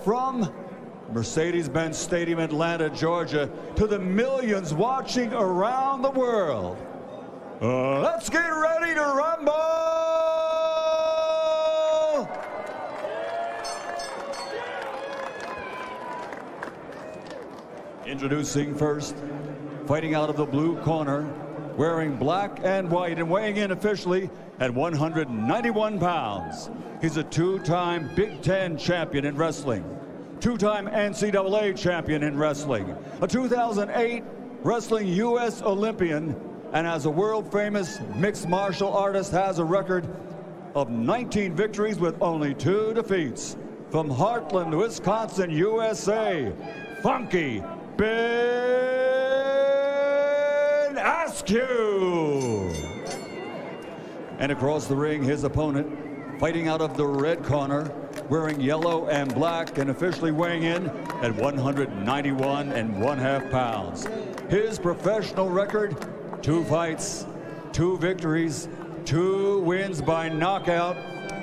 from Mercedes-Benz Stadium, Atlanta, Georgia, to the millions watching around the world. Let's get ready to rumble! Introducing first, fighting out of the blue corner, wearing black and white and weighing in officially at 191 pounds. He's a two-time Big Ten champion in wrestling, two-time NCAA champion in wrestling, a 2008 Wrestling U.S. Olympian, and as a world-famous mixed martial artist has a record of 19 victories with only 2 defeats. From Heartland, Wisconsin, USA, Funky Ben Askew. And across the ring, his opponent, fighting out of the red corner, wearing yellow and black and officially weighing in at 191 1/2 pounds. His professional record, 2 fights, 2 victories, 2 wins by knockout.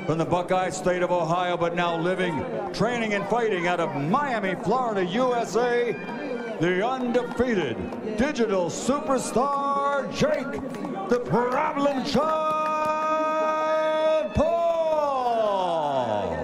From the Buckeye State of Ohio, but now living, training, and fighting out of Miami, Florida, USA, the undefeated digital superstar, Jake the Problem Child Paul.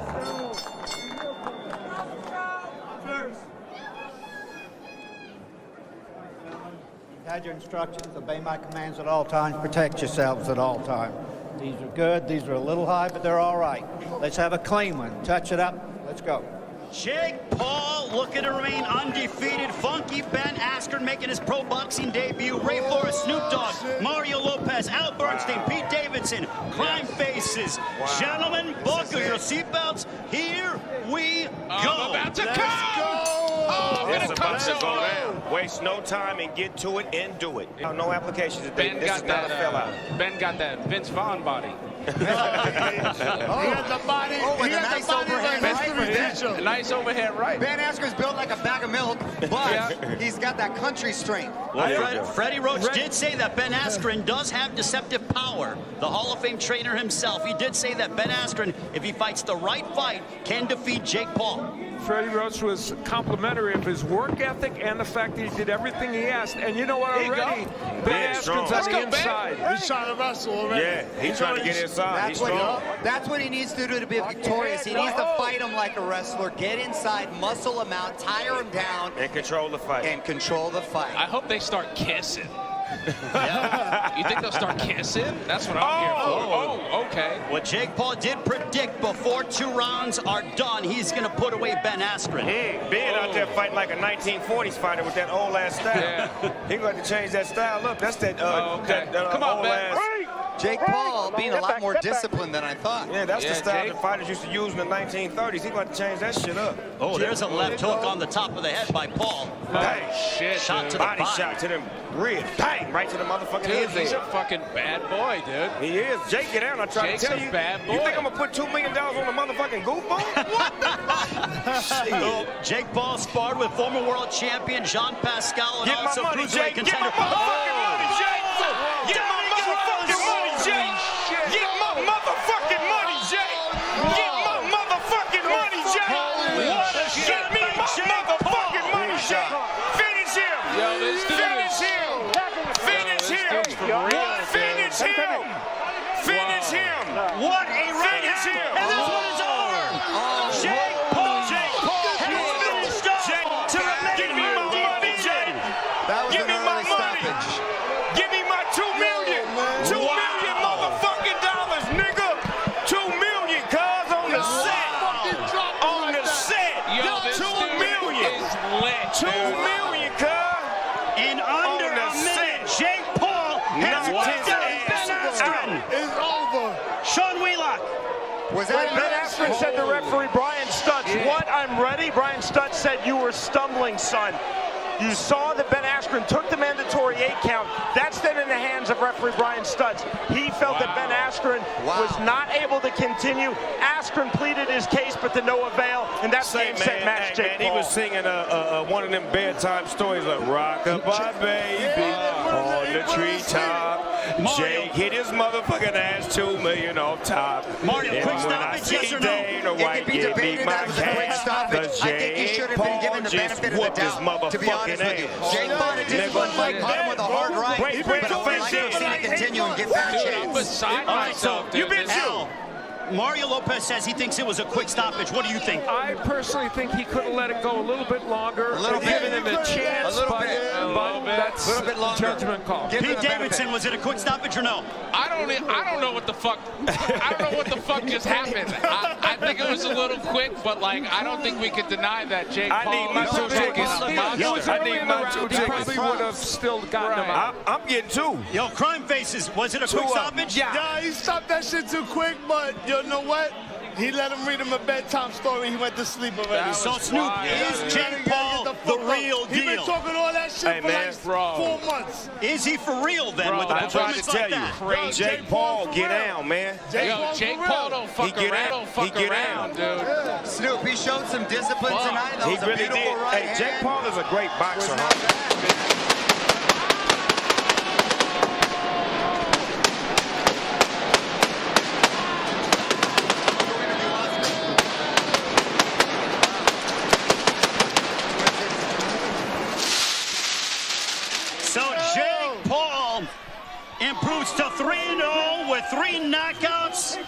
You've had your instructions, obey my commands at all times, protect yourselves at all times. These are good, these are a little high, but they're all right. Let's have a clean one. Touch it up, let's go. Jake Paul looking to remain undefeated. Funky Ben Askren making his pro boxing debut. Ray Forrest, Snoop Dogg, Mario Lopez, Al Bernstein, Pete Davidson, Crime Faces. Gentlemen, buckle your seatbelts. Here we go. I'm about to come. Oh, it's about to go down. Waste no time and get to it and do it. No applications today. Ben this got is not that. a fill-out. Ben got that Vince Vaughn body. He has a body. He has a body like Mr. Redemption. A nice overhead right. Ben Askren's built like a bag of milk, but he's got that country strength. Well, Freddie Roach did say that Ben Askren does have deceptive power. The Hall of Fame trainer himself, he did say that Ben Askren, if he fights the right fight, can defeat Jake Paul. Freddie Roach was complimentary of his work ethic and the fact that he did everything he asked. And you know what, already, Ben Askren's on the inside. He's trying to wrestle already. Yeah, he's trying to get inside. That's what he needs to do to be victorious. He needs to fight him like a wrestler, get inside, muscle him out, tire him down. And control the fight. And control the fight. I hope they start kissing. You think they'll start kissing? That's what I'm here for. Oh, okay. What Jake Paul did predict before 2 rounds are done, he's going to put away Ben Askren. Ben out there fighting like a 1940s fighter with that old-ass style. Yeah. He's going to change that style up. That's that, Come on, Ben. Jake Paul being a lot more disciplined than I thought. Yeah, that's the style Jake. that fighters used to use in the 1930s. He's going to change that shit up. Oh, there's a left hook on the top of the head by Paul. Bang. Shit, Shot dude. to the Body body. shot to them ribs. Bang! Right to the motherfucking Dude, head. he's a fucking bad boy, dude. He is. Jake, get out. I try Jake's to tell a you. bad boy. You think I'm going to put $2 million on a motherfucking goofball? What the fuck? Jake Paul sparred with former world champion Jean Pascal and Get my also money, cruiserweight Jake. Get my contender. motherfucking money, Jake. Get my motherfucking money, Jake. Get my motherfucking money, Jake. Get my motherfucking money, Jake. Get me my motherfucking money, Jake. Finish him. Yo, let's do Finish this. him. Finish him. Finish him. Finish him. What a run! Finish him. And this one is over. Jake Paul has finished up to remain Give me my money, Jake. That was Give an me my early money. stoppage. Give me my $2 million. $2 million motherfucking dollars, nigga. $2 million, cuz on the set. On the set. Yo, this $2 dude million. is lit, $2 dude. million, cuz. in under a minute. Jake Paul has knocked out Ben Askren. It's over. Sean Wheelock. Was that Ben Askren said to referee Brian Stutz, "What? I'm ready." Brian Stutz said, "You were stumbling, son." You saw that Ben Askren took the mandatory 8 count. That's then in the hands of referee Brian Stutz. He felt that Ben Askren was not able to continue. Askren pleaded his case, but to no avail, and that's game, set, match, Jake Paul. He was singing one of them bedtime stories like "Rock-a-bye, baby, on the treetop." Jake hit his motherfucking ass 2 million off top. Mario, and quick when I stoppage, yes see or no? Dana It White could be give me debated my that was a quick cash, stoppage. cause I think he Jake should have been given the Paul benefit of just the whooped his doubt, to be honest with you. motherfucking Jake Paul had just one fight, caught him with a hard right, Break but I would the like to see it continue and give that a Dude, I'm chance. beside All right, so myself, dude. Al, Mario Lopez says he thinks it was a quick stoppage. What do you think? I personally think he could have let it go a little bit longer, A little bit. given him a chance, A little but, bit. but that's A little bit longer. judgment call. Give him Pete the benefit. Davidson, was it a quick stoppage or no? I don't know what the fuck. I don't know what the fuck just happened. I think it was a little quick, but like I don't think we could deny that Jake I Paul need my is two fucking tickets. a It monster. was I early need in the my round. 2 He tickets. probably would have still gotten him out. I'm getting 2. Yo, Crime Faces, was it a quick Two of 'em. stoppage? Yeah, he stopped that shit too quick, but you know what? He let him read him a bedtime story. He went to sleep already. So Snoop, is Jake Paul the real He been deal? talking all that shit Hey, for man, like bro. 4 months. Is he for real then Bro, with a I'm trying to performance tell like you. that? Crazy. Jake Paul, get down, man. Yo, Jake Paul don't fuck He get around. out. Don't fuck He get around, out. dude. Snoop, he showed some discipline Fuck. tonight. That He was a really beautiful did. right Hey, Jake hand. Paul is a great boxer, Was not huh? bad. So Jake Paul improves to 3-0 with 3 knockouts.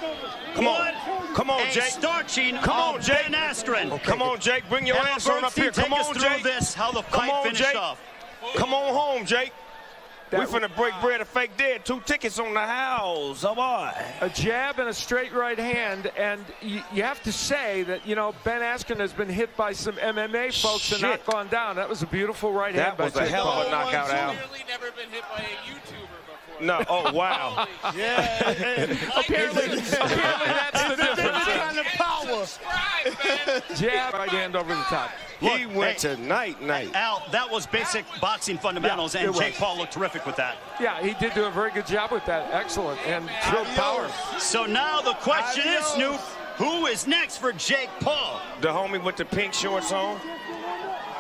Come on. What Come on, a Jake. starching Come on, of Jake. Ben Askren. Come on, Jake. Bring your Al ass on up Bernstein, here. Come take us on, through Jake. this, how the Come fight on, finished Jake. off. Come on home, Jake. We That- finna break bread a fake dead. 2 tickets on the house. Oh, boy. A jab and a straight right hand, and you have to say that, you know, Ben Askren has been hit by some MMA folks and not Shit. gone down. That was a beautiful right hand That by was a Jake hell Paul. of a knockout, Al. Clearly never been hit by a YouTuber before. No. Oh, wow. Apparently that's the difference. kind of power. Subscribe, man. Jab, right hand over the top. He Look, went hey, to night. Al, that was basic boxing fundamentals, Yeah, and it was. Jake Paul looked terrific with that. Yeah, he did do a very good job with that. Excellent. And showed power. So now the question is, Snoop, who is next for Jake Paul? The homie with the pink shorts on.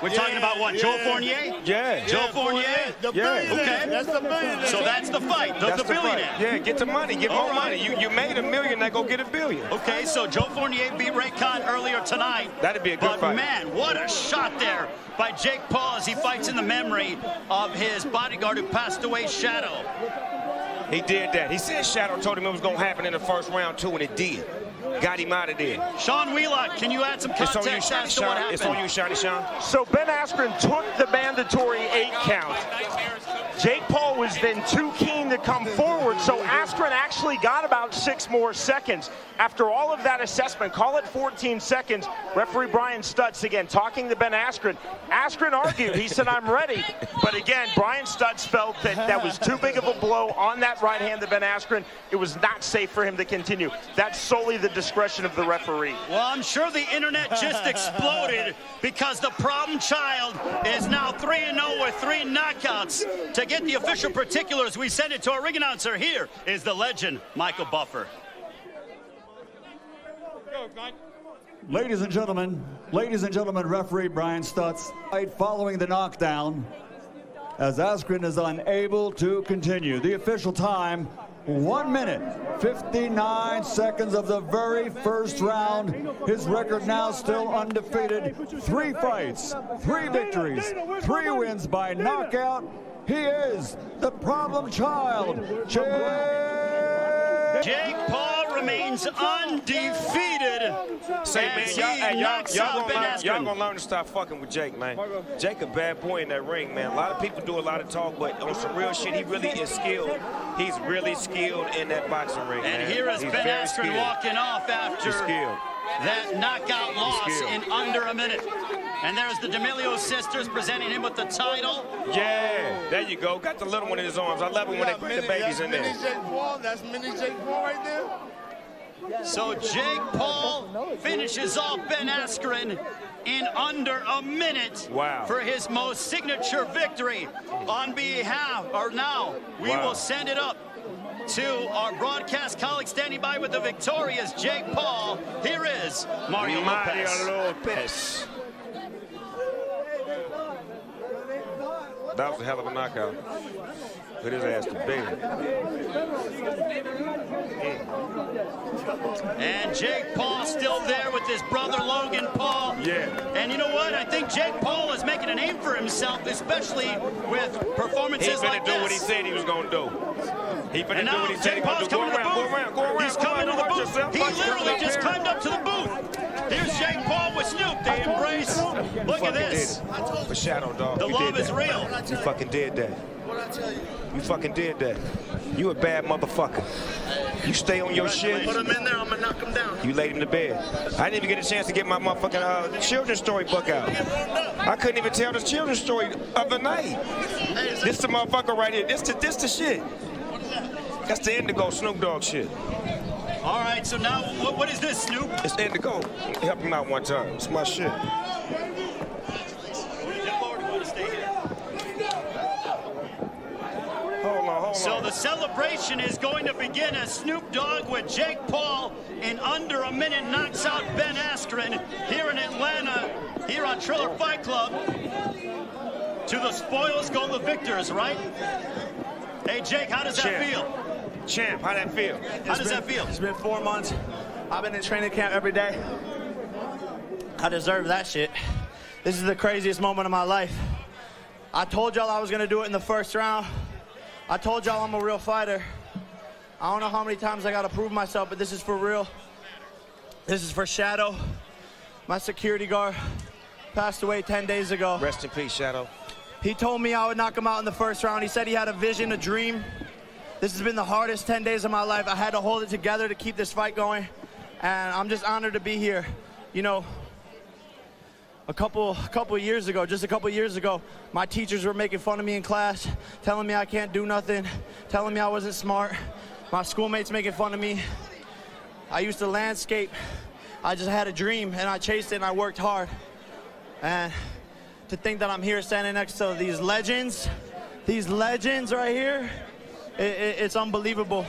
We're talking about what, Joe Fournier? Yeah. Joe Fournier? The Yeah. billionaire. Okay. That's the billionaire. So that's the fight, the That's the fight. billionaire. Yeah, get the money. Get All more right. money. You made $1 million. Now go get $1 billion. Okay, so Joe Fournier beat Ray Khan earlier tonight. That'd be a good but fight. man, what a shot there by Jake Paul as he fights in the memory of his bodyguard who passed away, Shadow. He did that. He said Shadow told him it was going to happen in the first round, too, and it did. Got him out of there. Sean Wheelock, can you add some It's on you, context Shiny as to what Sean. happened? It's on you, Shiny Sean. So Ben Askren took the mandatory 8 count. Jake Paul was then too keen to come forward, so Askren actually got about 6 more seconds. After all of that assessment, call it 14 seconds, referee Brian Stutz again talking to Ben Askren. Askren argued, he said, I'm ready. But again, Brian Stutz felt that that was too big of a blow on that right hand to Ben Askren. It was not safe for him to continue. That's solely the discretion of the referee. Well, I'm sure the internet just exploded because the problem child is now 3-0 with 3 knockouts. To get the official particulars, we send it to our ring announcer. Here is the legend, Michael Buffer. Ladies and gentlemen, referee Brian Stutz. Following the knockdown, as Askren is unable to continue. The official time, 1 minute, 59 seconds of the very first round. His record now still undefeated. 3 fights, 3 victories, 3 wins by knockout. He is the problem child, Jake Paul remains undefeated. Say, as man, he knocks out Ben y'all Askren. gonna learn to stop fucking with Jake, man. Jake a bad boy in that ring, man. A lot of people do a lot of talk, but on some real shit, he really is skilled. He's really skilled in that boxing ring, And man. here is He's Ben very Askren skilled. walking off after He's skilled. that knockout loss skilled. in under a minute. And there's the D'Amelio sisters presenting him with the title. Yeah, there you go. Got the little one in his arms. I love it when they put the babies in there. Mini Jake Paul. That's mini Jake Paul right there. So Jake Paul finishes off Ben Askren in under a minute. Wow. For his most signature victory. On behalf, or now, we Wow. will send it up to our broadcast colleague standing by with the victorious Jake Paul. Here is Mario Lopez. Lopez. That was a hell of a knockout. Put his ass to bed. And Jake Paul still there with his brother Logan Paul. Yeah. And you know what? I think Jake Paul is making a name for himself, especially with performances like this. He finna do what he said he was gonna do. He finna do what he said he was gonna do. Go around. He's coming to the booth. He literally just climbed up to the booth. Here's Jake Paul with Snoop. They embrace. Look at this. For Shadow, dog. The love is real. You fucking did that. You fucking did that. You a bad motherfucker. You stay on your shit. Put him in there, I'm gonna knock him down. You laid him to bed. I didn't even get a chance to get my motherfucking children's story book out. I couldn't even tell the children's story of the night. This the motherfucker right here. This the shit. That's the Indigo Snoop Dogg shit. All right, so now what is this, Snoop? It's Indigo. Help him out one time. It's my shit. Hold on. So the celebration is going to begin as Snoop Dogg with Jake Paul in under a minute knocks out Ben Askren here in Atlanta, here on Triller Fight Club. To the spoils go the victors, right? Hey, Jake, how does that feel? Champ, how that feel? How does that feel? It's been 4 months. I've been in training camp every day. I deserve that shit. This is the craziest moment of my life. I told y'all I was gonna do it in the first round. I told y'all I'm a real fighter. I don't know how many times I gotta prove myself, but this is for real. This is for Shadow. My security guard passed away 10 days ago. Rest in peace, Shadow. He told me I would knock him out in the first round. He said he had a vision, a dream. This has been the hardest 10 days of my life. I had to hold it together to keep this fight going. And I'm just honored to be here. You know, a couple years ago, just a couple years ago, my teachers were making fun of me in class, telling me I can't do nothing, telling me I wasn't smart. My schoolmates making fun of me. I used to landscape. I just had a dream and I chased it and I worked hard. And to think that I'm here standing next to these legends right here, it's unbelievable.